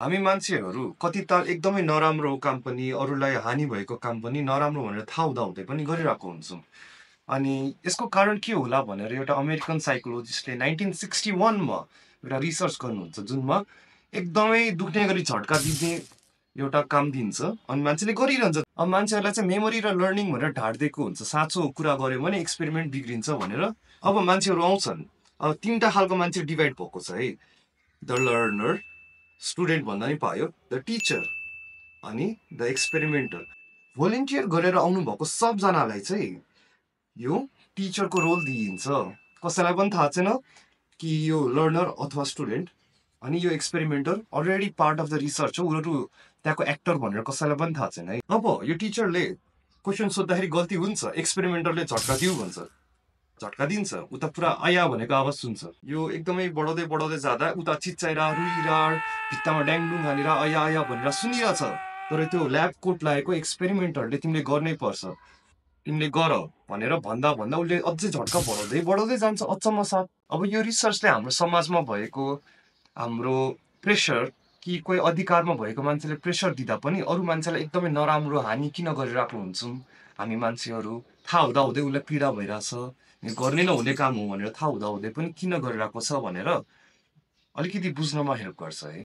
हामी मान्छेहरू कति त एकदमै नराम्रो काम पनि अरूलाई हानि भएको काम पनि नराम्रो भनेर थाहा हुँदाहुँदै पनि गरिरहेको हुन्छौँ। अनि यसको कारण के होला भनेर एउटा अमेरिकन साइकोलोजिस्टले 1961 मा एउटा रिसर्च गर्नुहुन्छ जुनमा एकदमै दुख्ने गरी झट्का दिने एउटा काम दिन्छ अनि मान्छेले गरिरहन्छ। अब मान्छेहरूलाई चाहिँ मेमोरी र लर्निङ भनेर ढाड दिएको हुन्छ, साँचो कुरा गऱ्यो भने एक्सपेरिमेन्ट बिग्रिन्छ भनेर। अब मान्छेहरू आउँछन्, अब तिनवटा खालको मान्छे डिभाइड भएको छ है, द लर्नर, स्टुडेन्ट भन्दा नि पायो, द टिचर अनि द एक्सपेरिमेन्टर। भोलिन्टियर गरेर आउनुभएको सबजनालाई चाहिँ यो टिचरको रोल दिइन्छ। कसैलाई पनि थाहा छैन कि यो लर्नर अथवा स्टुडेन्ट अनि यो experimenter already part of the research हो, उनीहरू त्यहाँको एक्टर भनेर कसैलाई पनि थाहा छैन है। अब यो टिचरले क्वेसन सोद्धाखेरि गल्ती हुन्छ, एक्सपेरिमेन्टरले झट्का दिउ भन्छ, झट्का दिन्छ, उता पुरा आया भनेको आवाज सुन्छ। यो एकदमै बढाउँदै बढाउँदै जाँदा उता चिच्चाइरा रुइरा भित्तामा ड्याङडुङ हानेर आया आया भनेर सुनिरहेछ। तर त्यो ल्याब कोट लागेको एक्सपेरिमेन्टरले तिमीले गर्नै पर्छ, तिमीले गर भनेर भन्दा भन्दा उसले अझै झट्का बढाउँदै बढाउँदै जान्छ अचम्म साथ। अब यो रिसर्चले हाम्रो समाजमा भएको हाम्रो प्रेसर कि कोही अधिकारमा भएको मान्छेले प्रेसर दिँदा पनि अरू मान्छेलाई एकदमै नराम्रो हानि किन गरिरहेको हुन्छौँ हामी मान्छेहरू, थाहा हुँदाहुँदै उसलाई पीडा भइरहेछ, गर्नै नहुने काम हो भनेर थाहा हुँदाहुँदै पनि किन गरिरहेको छ भनेर अलिकति बुझ्नमा हेल्प गर्छ है।